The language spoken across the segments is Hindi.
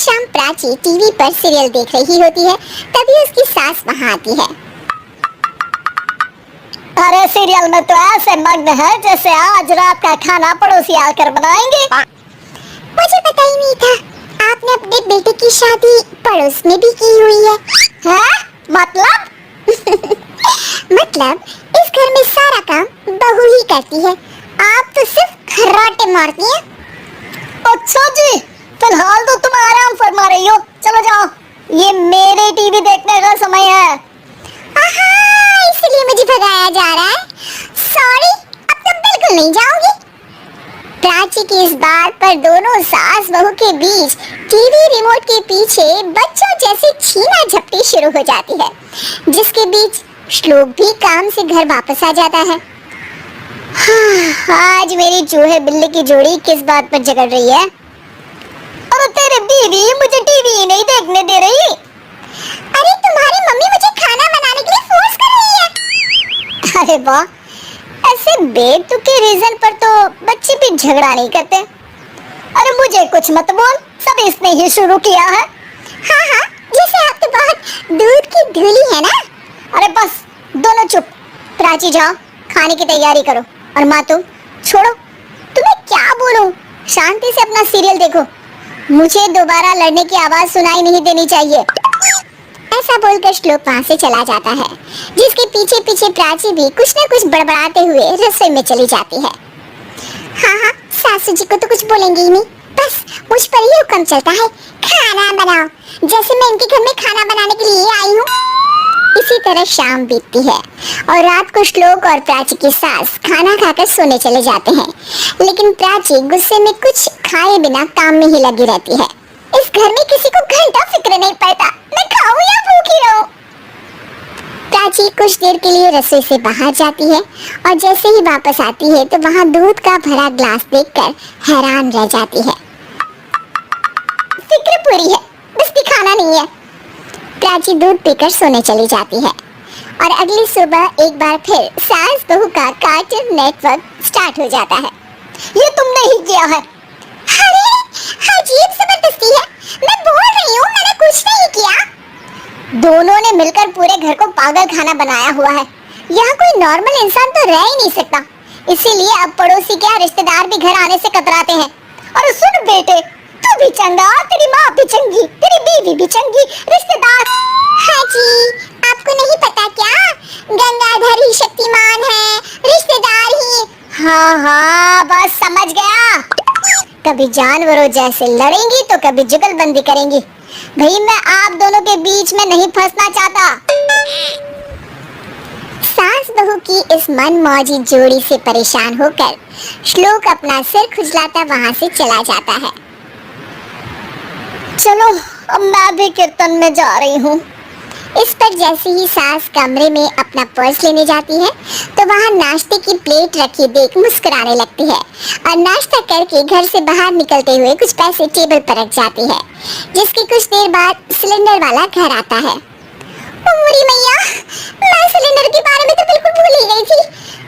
शाम प्राची टीवी पर सीरियल देख रही होती है, तभी उसकी सास वहाँ आती है। अरे सीरियल में तो ऐसे मग्न है जैसे आज रात का खाना पड़ोसी आकर बनाएंगे। मुझे पता ही नहीं था आपने अपने बेटे की शादी पड़ोस में भी की हुई है। हैं? मतलब? मतलब इस घर में सारा काम बहू ही करती है, आप तो सिर्फ खर्राटे मारती हैं। अच्छा जी, फिलहाल तो तुम आराम फरमा रही हो, चलो जाओ, ये मेरे टीवी देखने का समय है। आहा, इसलिए मुझे भगाया जा रहा है। सॉरी, अब तुम बिल्कुल नहीं जाओगी। प्राची की इस बात पर दोनों सास बहू के बीच टीवी रिमोट के पीछे बच्चों जैसी छीना झपटी शुरू हो जाती है, जिसके बीच श्लोक भी काम से घर वापस आ जाता है। आज मेरी चूहे बिल्ली की जोड़ी किस बात पर झगड़ रही है? अरे तेरी बीवी मुझे टीवी नहीं देखने दे रही। अरे तुम्हारी मम्मी मुझे खाना बनाने के लिए फोर्स कर रही है। अरे वाह, ऐसे बेतुके रीजन पर तो बच्चे भी झगड़ा नहीं करते। अरे मुझे कुछ मत बोल, सब इसने ही शुरू किया है। हाँ हाँ, जैसे आप तो बहुत दूध की धूली है ना। अरे बस, दोनों चुप। प्राची जाओ, खाने की तैयारी करो। और माँ तुम छोड़ो, तुम्हें क्या बोलूं, शांति से अपना सीरियल देखो, मुझे दोबारा लड़ने की आवाज सुनाई नहीं देनी चाहिए। ऐसा बोलकर श्लोक वहाँ से चला जाता है, जिसके पीछे पीछे प्राची भी कुछ न कुछ बड़बड़ाते हुए रसोई में चली जाती है। हाँ हाँ, सासू जी को तो कुछ बोलेंगे ही नहीं, बस मुझ पर ही हुक्म चलता है, खाना बनाओ, जैसे मैं इनके घर में खाना बनाने के लिए आई हूँ। इसी तरह शाम बीतती है और रात को श्लोक और प्राची की सास खाना खाकर सोने चले जाते हैं, लेकिन प्राची गुस्से में कुछ खाए बिना काम में ही लगी रहती है। इस घर में किसी को घंटा फिक्र नहीं पड़ता, मैं खाऊं या भूखी रहूं। प्राची कुछ देर के लिए रसोई से बाहर जाती है और जैसे ही वापस आती है तो वहाँ दूध का भरा ग्लास देखकर हैरान रह जाती है। फिक्र पूरी है, बस दिखाना नहीं है। प्राची दूध पीकर सोने चली जाती है और अगली सुबह एक बार फिर सास बहू का कार्टून नेटवर्क स्टार्ट हो जाता है। ये तुमने ही किया है। अरे अजीब जबरदस्ती है, मैं बोल रही हूँ मैंने कुछ नहीं किया। दोनों ने मिलकर पूरे घर को पागल खाना बनाया हुआ है। यहाँ कोई नॉर्मल इंसान तो रह ही नहीं सकता, इसीलिए अब पड़ोसी क्या रिश्तेदार भी घर आने से कतराते हैं। और सुन बेटे, तू भी चंगा, तेरी माँ भी चंगी, तेरी बीवी भी चंगी, रिश्तेदार। हाँ जी, आपको नहीं पता क्या, गंगाधर ही शक्तिमान है, रिश्तेदार ही। हाँ हाँ, बस समझ गया। कभी जानवरों जैसे लड़ेंगी तो कभी जुगलबंदी करेंगी। भाई मैं आप दोनों के बीच में नहीं फंसना चाहता। सास बहू की इस मनमौजी जोड़ी से परेशान होकर श्लोक अपना सिर खुजलाता वहाँ से चला जाता है। चलो अब मैं भी कीर्तन में जा रही हूँ। इस पर जैसे ही सास कमरे में अपना पर्स लेने जाती है तो वहाँ नाश्ते की प्लेट रखी देख मुस्कुराने लगती है और नाश्ता करके घर से बाहर निकलते हुए कुछ पैसे टेबल पर रख जाती है, जिसके कुछ देर बाद सिलेंडर वाला घर आता है। पूरी मैया, मैं सिलेंडर के बारे में तो बिल्कुल भूल ही गई थी।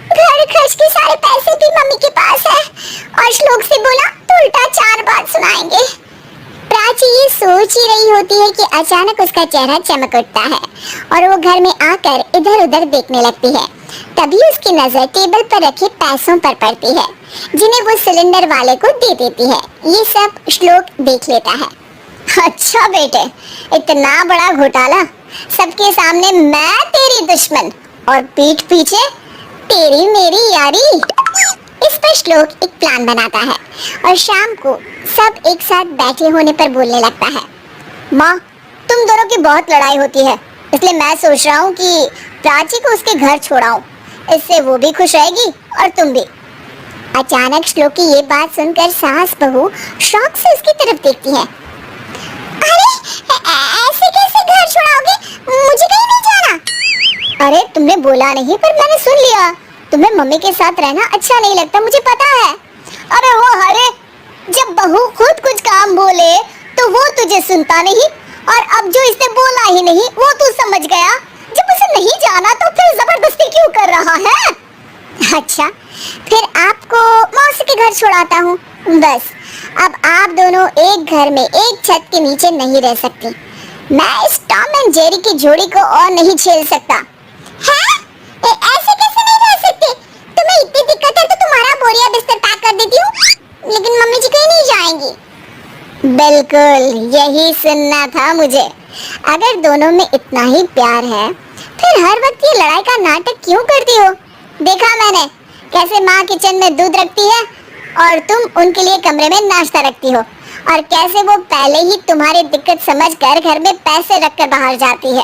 घर खर्च के सारे पैसे भी मम्मी के पास है और श्लोक से बोला तो उल्टा 4 बात सुनाएंगे। प्राची ये सोच ही रही होती है कि अचानक उसका चेहरा चमक उठता है और वो घर में आकर इधर उधर देखने लगती है। तभी उसकी नजर टेबल पर रखे पैसों पर पड़ती है, जिन्हें वो सिलेंडर वाले को दे देती है। ये सब श्लोक देख लेता है। अच्छा बेटे, इतना बड़ा घोटाला, सबके सामने मैं तेरी दुश्मन और पीठ पीछे तेरी मेरी यारी। इस पर श्लोक एक प्लान बनाता है और शाम को सब एक साथ बैठे होने पर बोलने लगता है। माँ, तुम दोनों की बहुत लड़ाई होती है, इसलिए मैं सोच रहा हूँ कि प्राची को उसके घर छोड़ाऊं, इससे वो भी खुश रहेगी और तुम भी। अचानक श्लोक की ये बात सुनकर सास बहू शौक से उसकी तरफ देखती है। अरे ऐसे कैसे घर छोड़ाओगे, मुझे कहीं नहीं जाना। अरे तुमने बोला नहीं पर मैंने सुन लिया, तुम्हें मम्मी के साथ रहना अच्छा नहीं लगता, मुझे पता है। अरे वो हरे, जब बहू खुद कुछ काम बोले तो वो तुझे सुनता नहीं, और अब जो इसने बोला ही नहीं वो तू समझ गया। जब उसे नहीं जाना तो फिर जबरदस्ती क्यों कर रहा है? अच्छा, फिर आपको मौसी के घर छोड़ाता हूँ, बस अब आप दोनों एक घर में एक छत के नीचे नहीं रह सकती। मैं इस टॉम एंड जेरी की जोड़ी को और नहीं झेल सकता। हैं? ऐसे कैसे नहीं रह सकते? तुम्हें इतनी दिक्कत है तो तुम्हारा बोरिया बिस्तर पैक कर देती हूँ, लेकिन मम्मी जी कहीं नहीं जाएंगी। बिल्कुल यही सुनना था मुझे। अगर दोनों में इतना ही प्यार है फिर हर वक्त ये लड़ाई का नाटक क्यों करती हो? देखा मैंने कैसे माँ किचन में दूध रखती है और तुम उनके लिए कमरे में नाश्ता रखती हो, और कैसे वो पहले ही तुम्हारी दिक्कत समझकर घर में पैसे रखकर बाहर जाती है।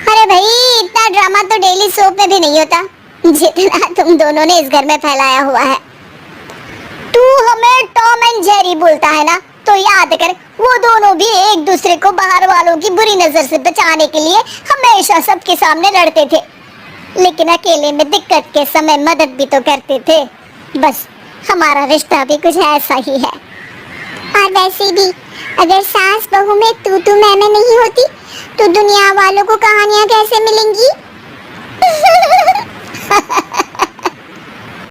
अरे भाई इतना ड्रामा तो डेली सोप में भी नहीं होता जितना तुम दोनों ने इस घर में फैलाया हुआ है। तू हमें टॉम एंड जेरी बोलता है ना, तो याद कर वो दोनों भी एक दूसरे को बाहर वालों की बुरी नजर से बचाने के लिए हमेशा सबके सामने लड़ते थे, लेकिन अकेले में दिक्कत के समय मदद भी तो करते थे। बस हमारा रिश्ता भी कुछ ऐसा ही है। और वैसे भी अगर सास बहू में तू मैं नहीं होती तो दुनिया वालों को कहानियां कैसे मिलेंगी?